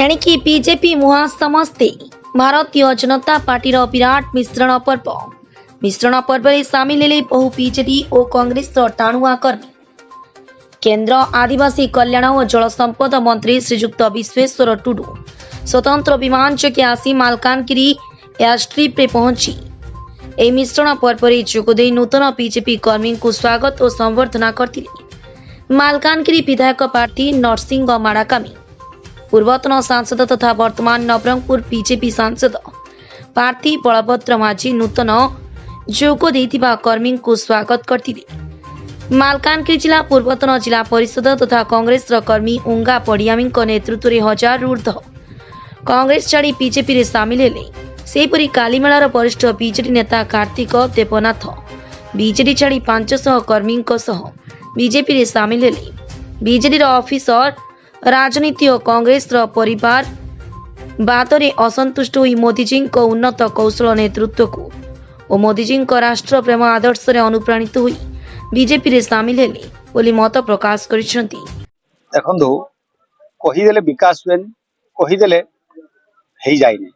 एणिकी BJP मुहा समस्ते Bharatiya Janata party Virat मिश्रण पर्व में सामिल हेले बहु बीजेडी और कांग्रेस टाणुआ कर्मी। केंद्र आदिवासी कल्याण और जल संपद मंत्री श्रीजुक्त विश्वेश्वर टुडू स्वतंत्र विमान जोगे आसी मालकानगिरी एयरस्ट्रिप रे पहुंची ए मिश्रण पर्व में जोगदे नूतन बीजेपी कर्मी को स्वागत और संबर्धना करते। मालकानगिरी विधायक प्रार्थी नरसिंह माड़ाकामी, पूर्वतन सांसद तथा वर्तमान नवरंगपुर बीजेपी सांसद प्रार्थी बलभद्र माझी नूतन जोग देथिबा कर्मी को स्वागत करते। मालकानगिरी जिला पूर्वतन जिला परिषद तथा कांग्रेस कर्मी उंगा पड़ियामी नेतृत्व में हजार ऊर्ध कांग्रेस छाड़ी बीजेपी रे सामिल हेले। सेहीपरि कालीमेलार वरिष्ठ बीजेडी नेता कार्तिक देवनाथ बीजेडी छाड़ी 500 कर्मी बीजेपी रे सामिल हेले। बीजेडी ऑफिसर राजनीति और कांग्रेस परिवार बातरे असंतुष्ट हुई मोदीजी उन्नत कौशल नेतृत्व को और मोदीजी राष्ट्र प्रेम आदर्श रे अनुप्राणित हुई बीजेपी रे सामिल हेले बोली मत प्रकाश करिसेंती। देखंदो कहिदेले विकास हुएन कहिदेले हेई जाइने।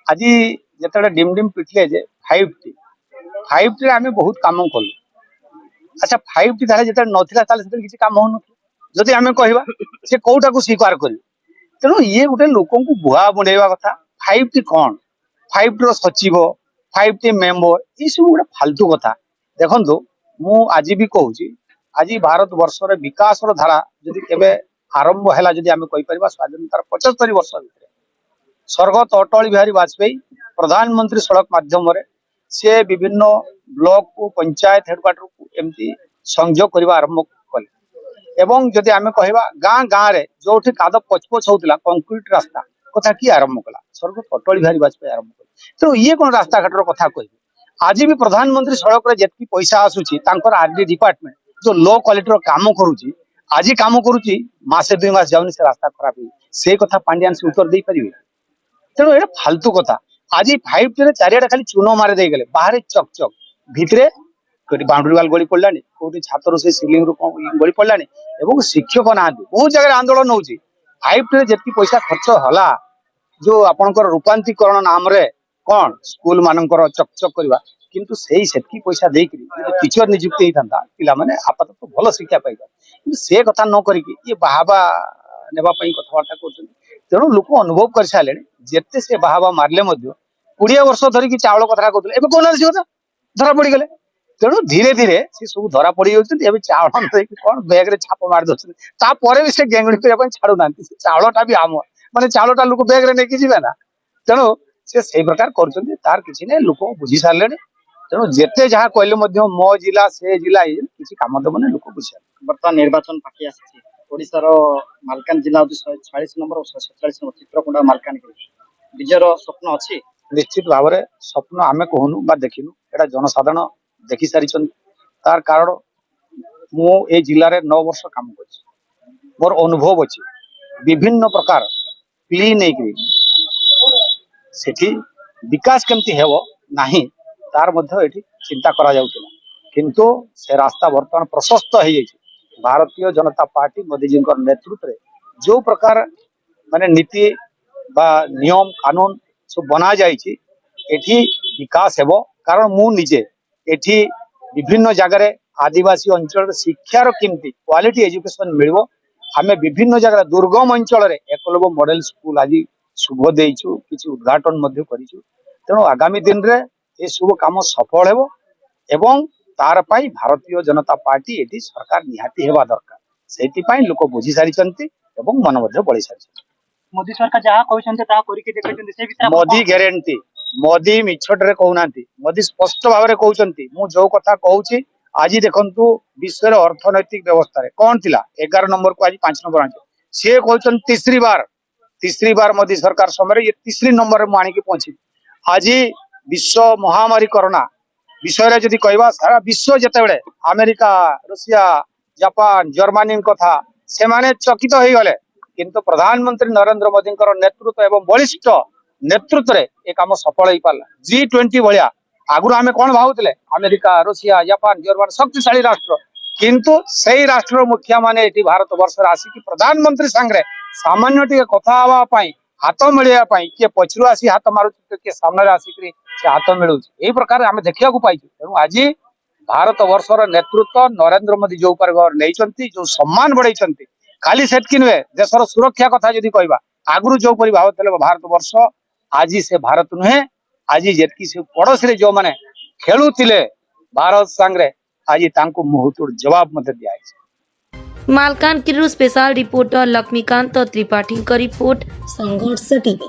आज जेतडे डिम डिम पिटले जे 5T रे आमे बहुत काम कलु। अच्छा 5T थाले जेतडे नथिला ताले सेते किछि काम होनु जदि आमे कहबा से कोउटा को स्वीकार करी। तेणु ये गोटे लोकन को बुहा बुंडेवा कथा 5T कौन 5T रो सचिव 5T मेंबर ये सब गोटे फालतू कथा। देखंदो मु आज भी कहूची आज भारत वर्ष रे विकास रो धारा जदि केबे आरंभ हैला जदि आमे कहि परिबा स्वाधीनतार 75 वर्ष भितरे स्वर्गत अटल बिहारी वाजपेयी प्रधानमंत्री सड़क माध्यम रे से विभिन्न ब्लॉक को पंचायत हेडक्वार्टर को एमती संयोग करबा आरंभ कले। एवं जदि आमे कहबा गां गां रे जोठी कादब पचपच होतिला कंक्रीट रास्ता कथा की आरंभ कला स्वर्गत अटल बिहारी वाजपेयी आरंभ कले। तो ये कोन रास्ता घाटर कथा कहबे आज भी प्रधानमंत्री सड़क रे जेतकी पैसा आसुची तांकर आरडी डिपार्टमेंट जो लो क्वालिटी रो काम करूची आज काम करूची मासे 2 मास जाउनी से रास्ता खराब होई से कथा पांड्यान से उत्तर दे परिबे। तेणु ये फालतू कथा आज 5T रे चारियाडा खाली चूनो मारे दे गेले बाहर चक चक भितरे कोटी बाउंड्री वाल गली पड़लानी कोटी छातर से सीलिंग रो गली पड़लानी एवं शिक्षक नांदी बहुत जगह आंदोलन होची 5T रे जेतकी पैसा खर्च हला जो आपनकर रूपांतरीकरण नाम रे कोन स्कूल मानकर चक चक करबा किंतु सेही सेतकी पैसा देई कि टीचर नियुक्ति हेई थांदा पिला माने आपातत भलो शिक्षा पाइबा किंतु से कथा न करी कि ये बाहाबा नेबा पई कथावार्ता करछन। तेणु लोक अनुभव कर साले जेते से बाहाबा मारले मध्य 20 वर्ष धरी कि चावल कथा कहतले एबे कोन से कथा धरा पड़ी गेले। तेणु धीरे धीरे से सब धरा पड़ी जाउछन एबे चावल न कोन बैग रे छाप मार दछन ता परे भी से गैंगड़ी पे अपन छाडू नांती चावलटा भी आम माने चावलटा लोक बैग रे नेकी जिवे ना। तेणु से सही प्रकार करछन तार किछि नै लोक बुझी सारले। तेणु जेते जहा कहले मध्य मो जिला से जिला किछि काम दबने लोक बुझी बर्तमान निर्वाचन पार्टी आसी ओडिसा रो मालकान जिला 146 नंबर और 147 नंबर चित्रकोंडा मालकानगिरी विजयर स्वप्न अछि। निश्चित भाव में स्वप्न आमे कहूनु बा देखिनु एटा जनसाधारण देखि सारिछन। तार कारण मु ए जिल्ला रे 9 वर्ष काम करछि मोर अनुभव अछि विभिन्न प्रकार पीढ़ी नै करी सेठी विकास केमती हेबो नाही तार मध्य एठी चिंता करा जाउतिला किंतु से रास्ता वर्तमान प्रशस्त हो जाइए। भारतीय जनता पार्टी मोदी जी नेतृत्व रे जो प्रकार माने नीति बा नियम कानून सब बना जाइए एठी विकास हेबो। कारण मु निजे एठी विभिन्न जगह रे आदिवासी अंचल शिक्षार केमती क्वालिटी एजुकेशन मिलबो हमें विभिन्न जगह दुर्गम अंचल रे एकलव्य मॉडल स्कूल आज शुभ देइछु किछि उद्घाटन मध्य करिछु। तेणु आगामी दिन रे ए शुभ काम सफल हेबो एवं तार पाई भारतीय जनता पार्टी एटी सरकार निहाती हेबा दरकार सेति पाई लोक बुझी सारिचंती एवं मन मध्य बळी सारिचंती। मोदी सरकार जहा कहउछन्ते ता करि के देखैछन्ते से भितर मोदी ग्यारंटी मोदी मिछट रे कहउनांती मोदी स्पष्ट भाव रे कहउछन्ती मु जो कथा कहउची आज देखंतु विश्व रे अर्थनैतिक व्यवस्था रे कोन थिला 11 नंबर को आज 5 नंबर आंचे से कहउछन तीसरी बार मोदी सरकार समय ये तीसरी नंबर रे मानी के पहुंची। आज विश्व महामारी कोरोना विषय रे जदि कहबा सारा विश्व जते बेले अमेरिका रूसिया जापान जर्मनी कथा से माने चकित हो गले किंतु प्रधानमंत्री नरेंद्र मोदी नेतृत्व एवं बलिष्ठ नेतृत्व रे एक काम सफल हो पाला। G20 भलिया आगुर आमे कोन भावुतले अमेरिका रूसिया जापान जर्मनी शक्तिशाली राष्ट्र किंतु सही राष्ट्र मुखिया माने एटी भारत वर्ष आसिक प्रधानमंत्री सांगे सामान्य टिके कथा हवा पाई हाथ मिलवा किए पछरु आसी हाथ मारू किए सामने आसिक हाथ मिलू यही प्रकार आम देखा पाई तेणु आज भारत वर्षर नेतृत्व नरेंद्र मोदी जो नहीं जो सम्मान बढ़ाई खाली सेटकी नुहे देशर सुरक्षा कथा जदि कहवा आगु जो भावुले भारत वर्ष आज से भारत नुहे आज जेटकी से पड़ोसी जो मैंने खेलुले भारत सांगे आज तांको मुहूर्त जवाब मत दिया Malkangiri special reporter Laxmikant Tripathi report Sangharsh TV.